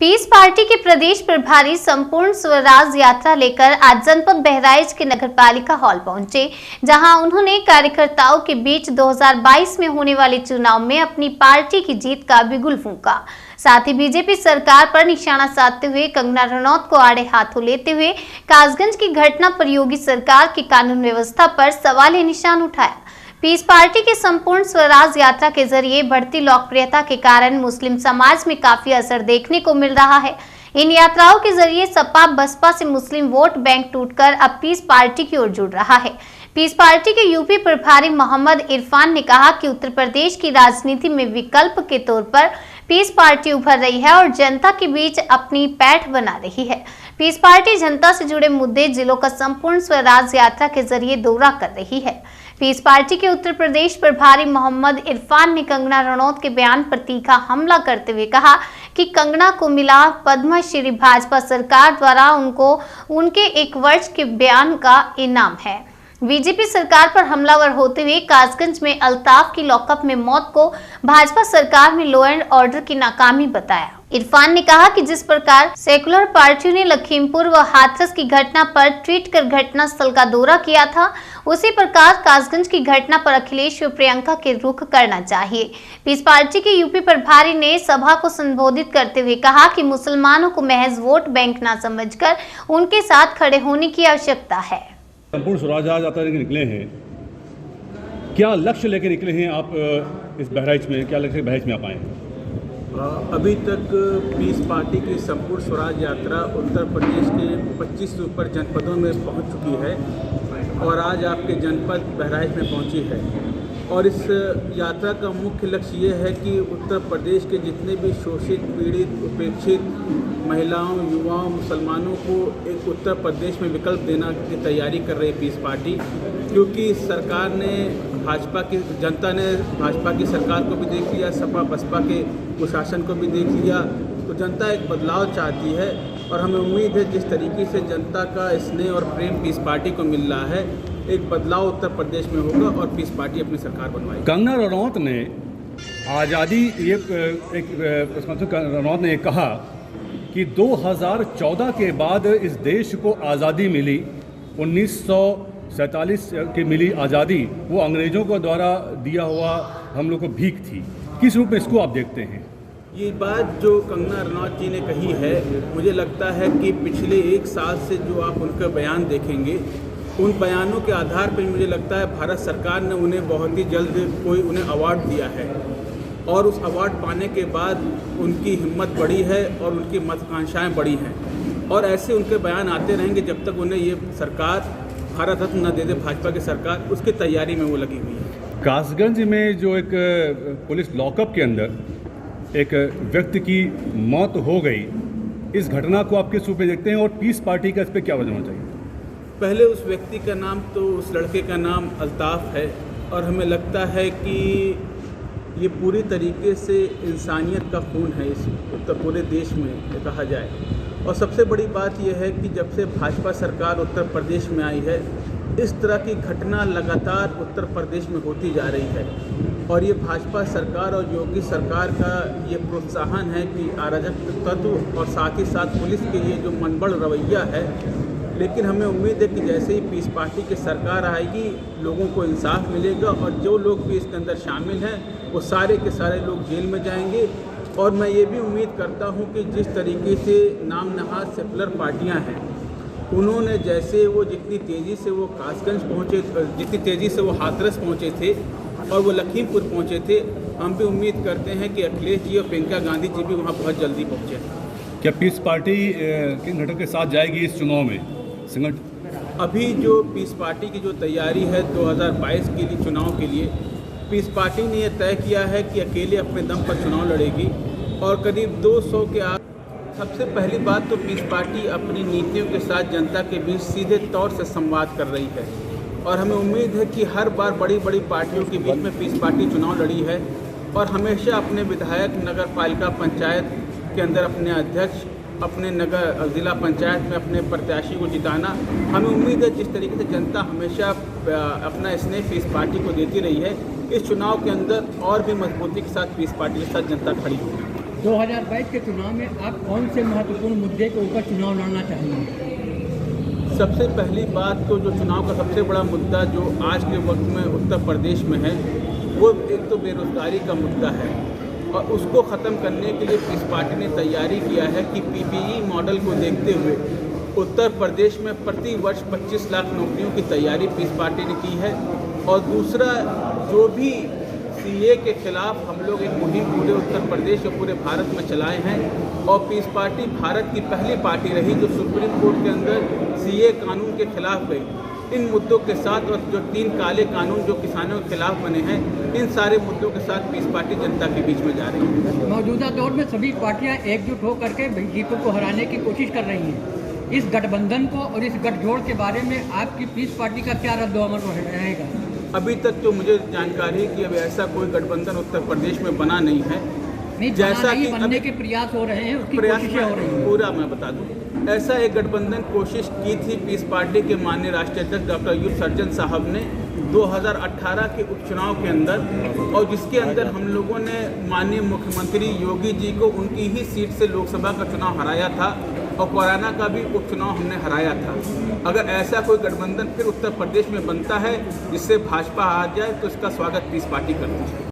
Piece party के प्रदेश प्रभारी संपूर्ण स्वराज यात्रा लेकर आज जनपद बहराइच के नगरपालिका हॉल पहुंचे, जहां उन्होंने कार्यकर्ताओं के बीच 2022 में होने वाले चुनाव में अपनी पार्टी की जीत का बिगुल फूंका। साथ ही बीजेपी सरकार पर निशाना साधते हुए कंगना रनौत को आड़े हाथों लेते हुए कासगंज की घटना पर योगी सरकार की कानून व्यवस्था पर सवालिया निशान उठाया। पीस पार्टी के संपूर्ण स्वराज यात्रा के जरिए बढ़ती लोकप्रियता के कारण मुस्लिम समाज में काफी असर देखने को मिल रहा है। इन यात्राओं के जरिए सपा बसपा से मुस्लिम वोट बैंक टूटकर अब पीस पार्टी की ओर जुड़ रहा है। पीस पार्टी के यूपी प्रभारी मोहम्मद इरफान ने कहा कि उत्तर प्रदेश की राजनीति में विकल्प के तौर पर पीस पार्टी उभर रही है और जनता के बीच अपनी पैठ बना रही है। पीस पार्टी जनता से जुड़े मुद्दे जिलों का संपूर्ण स्वराज यात्रा के जरिए दौरा कर रही है। पीस पार्टी के उत्तर प्रदेश प्रभारी मोहम्मद इरफान ने कंगना रनौत के बयान पर तीखा हमला करते हुए कहा कि कंगना को मिला पद्मश्री भाजपा सरकार द्वारा उनको उनके 1 वर्ष के बयान का इनाम है। बीजेपी सरकार पर हमलावर होते हुए कासगंज में अल्ताफ की लॉकअप में मौत को भाजपा सरकार में लॉ एंड ऑर्डर की नाकामी बताया। इरफान ने कहा कि जिस प्रकार सेकुलर पार्टियों ने लखीमपुर व हाथरस की घटना पर ट्वीट कर घटना स्थल का दौरा किया था, उसी प्रकार कासगंज की घटना पर अखिलेश व प्रियंका के रुख करना चाहिए। पीस पार्टी के यूपी प्रभारी ने सभा को संबोधित करते हुए कहा कि मुसलमानों को महज वोट बैंक न समझकर उनके साथ खड़े होने की आवश्यकता है। संपूर्ण स्वराज यात्रा लेकर निकले हैं, क्या लक्ष्य लेकर निकले हैं आप इस बहराइच में, क्या लक्ष्य बहराइच में आप आए हैं? अभी तक पीस पार्टी की संपूर्ण स्वराज यात्रा उत्तर प्रदेश के 25 से ऊपर जनपदों में पहुंच चुकी है और आज आपके जनपद बहराइच में पहुंची है। और इस यात्रा का मुख्य लक्ष्य ये है कि उत्तर प्रदेश के जितने भी शोषित, पीड़ित, उपेक्षित महिलाओं, युवाओं, मुसलमानों को एक उत्तर प्रदेश में विकल्प देना की तैयारी कर रही है पीस पार्टी, क्योंकि सरकार ने जनता ने भाजपा की सरकार को भी देख लिया, सपा बसपा के कुशासन को भी देख लिया, तो जनता एक बदलाव चाहती है और हमें उम्मीद है जिस तरीके से जनता का स्नेह और प्रेम पीस पार्टी को मिल रहा है, एक बदलाव उत्तर प्रदेश में होगा और पीस पार्टी अपनी सरकार बनवाएगी। कंगना रनौत ने आज़ादी रनौत ने कहा कि 2014 के बाद इस देश को आज़ादी मिली, 1947 की मिली आज़ादी वो अंग्रेज़ों को द्वारा दिया हुआ हम लोग को भीख थी। किस रूप में इसको आप देखते हैं? ये बात जो कंगना रनौत जी ने कही है, मुझे लगता है कि पिछले 1 साल से जो आप उनका बयान देखेंगे, उन बयानों के आधार पर मुझे लगता है भारत सरकार ने उन्हें बहुत ही जल्द उन्हें अवार्ड दिया है और उस अवार्ड पाने के बाद उनकी हिम्मत बढ़ी है और उनकी महत्वाकांक्षाएँ बढ़ी हैं और ऐसे उनके बयान आते रहेंगे जब तक उन्हें ये सरकार भारत रत्न न दे दे भाजपा की सरकार, उसकी तैयारी में वो लगी हुई है। कासगंज में जो एक पुलिस लॉकअप के अंदर एक व्यक्ति की मौत हो गई, इस घटना को आप किस रूप में देखते हैं और पीस पार्टी का इस पर क्या वजह होना चाहिए? पहले उस व्यक्ति का नाम तो उस लड़के का नाम अल्ताफ है और हमें लगता है कि ये पूरी तरीके से इंसानियत का खून है इस पूरे देश में कहा जाए। और सबसे बड़ी बात यह है कि जब से भाजपा सरकार उत्तर प्रदेश में आई है, इस तरह की घटना लगातार उत्तर प्रदेश में होती जा रही है और ये भाजपा सरकार और योगी सरकार का ये प्रोत्साहन है कि अराजक तत्व और साथ ही साथ पुलिस के ये जो मनबड़ रवैया है। लेकिन हमें उम्मीद है कि जैसे ही पीस पार्टी की सरकार आएगी, लोगों को इंसाफ मिलेगा और जो लोग भी इसके अंदर शामिल हैं वो सारे के सारे लोग जेल में जाएंगे। और मैं ये भी उम्मीद करता हूँ कि जिस तरीके से नाम नहाद सेकुलर पार्टियाँ हैं, उन्होंने जैसे वो जितनी तेज़ी से वो कासगंज पहुँचे, जितनी तेज़ी से वो हाथरस पहुँचे थे और वो लखीमपुर पहुँचे थे, हम भी उम्मीद करते हैं कि अखिलेश जी और प्रियंका गांधी जी भी वहाँ बहुत जल्दी पहुँचे। क्या पीस पार्टी किन घटक के साथ जाएगी इस चुनाव में? अभी जो पीस पार्टी की जो तैयारी है 2022 के लिए चुनाव के लिए, पीस पार्टी ने यह तय किया है कि अकेले अपने दम पर चुनाव लड़ेगी और करीब 200 के सबसे पहली बात तो पीस पार्टी अपनी नीतियों के साथ जनता के बीच सीधे तौर से संवाद कर रही है और हमें उम्मीद है कि हर बार बड़ी बड़ी पार्टियों के बीच में पीस पार्टी चुनाव लड़ी है और हमेशा अपने विधायक, नगर पालिका पंचायत के अंदर अपने अध्यक्ष, अपने नगर जिला पंचायत में अपने प्रत्याशी को जिताना। हमें उम्मीद है जिस तरीके से जनता हमेशा अपना स्नेह पीस पार्टी को देती रही है, इस चुनाव के अंदर और भी मजबूती के साथ पीस पार्टी के साथ जनता खड़ी होगी। 2022 के चुनाव में आप कौन से महत्वपूर्ण मुद्दे के ऊपर चुनाव लड़ना चाहेंगे? सबसे पहली बात तो जो चुनाव का सबसे बड़ा मुद्दा जो आज के वक्त में उत्तर प्रदेश में है वो एक तो बेरोजगारी का मुद्दा है और उसको ख़त्म करने के लिए पीस पार्टी ने तैयारी किया है कि पीपीई मॉडल को देखते हुए उत्तर प्रदेश में प्रति वर्ष 25 लाख नौकरियों की तैयारी पीस पार्टी ने की है। और दूसरा, जो भी सीए के खिलाफ हम लोग एक मुहिम पूरे उत्तर प्रदेश और पूरे भारत में चलाए हैं और पीस पार्टी भारत की पहली पार्टी रही जो सुप्रीम कोर्ट के अंदर सीए कानून के खिलाफ गई। इन मुद्दों के साथ और जो 3 काले कानून जो किसानों के खिलाफ बने हैं, इन सारे मुद्दों के साथ पीस पार्टी जनता के बीच में जा रही है। मौजूदा दौर में सभी पार्टियां एकजुट होकर के बीजेपी को हराने की कोशिश कर रही हैं। इस गठबंधन को और इस गठजोड़ के बारे में आपकी पीस पार्टी का क्या रद्द-ओ-अमल रहेगा? अभी तक तो मुझे जानकारी है कि अब ऐसा कोई गठबंधन उत्तर प्रदेश में बना नहीं है। नहीं, जैसा कि बनने के प्रयास हो रहे हैं, उसकी कोशिशें हो रही हैं। पूरा मैं बता दूं, ऐसा एक गठबंधन कोशिश की थी पीस पार्टी के माननीय राष्ट्रीय अध्यक्ष डॉक्टर अयूब सर्जन साहब ने 2018 के उपचुनाव के अंदर, और जिसके अंदर हम लोगों ने माननीय मुख्यमंत्री योगी जी को उनकी ही सीट से लोकसभा का चुनाव हराया था और कोरोना का भी उपचुनाव हमने हराया था। अगर ऐसा कोई गठबंधन फिर उत्तर प्रदेश में बनता है जिससे भाजपा आ जाए तो इसका स्वागत पीस पार्टी करती है।